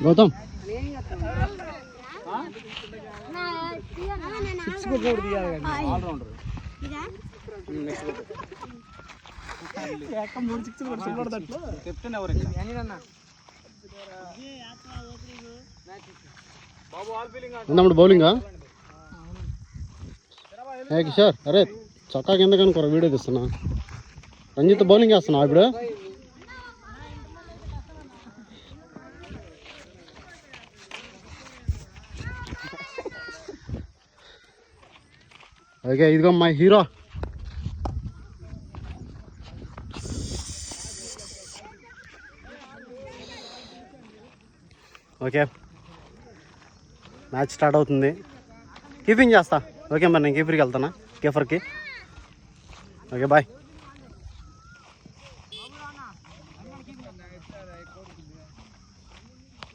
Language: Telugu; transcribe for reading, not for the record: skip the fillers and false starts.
గౌతమ్ ఉందమ్ముడు బౌలింగా ఏ కిషోర్ అరే చొక్కా కింద కనుకోరా వీడియో తీస్తున్నా రంజిత్ బౌలింగ్ వేస్తున్నా ఇప్పుడు ఓకే ఇదిగో మా హీరో ఓకే మ్యాచ్ స్టార్ట్ అవుతుంది కీపింగ్ చేస్తా ఓకే మరి నేను కీపర్కి వెళ్తానా కీపర్కి ఓకే బాయ్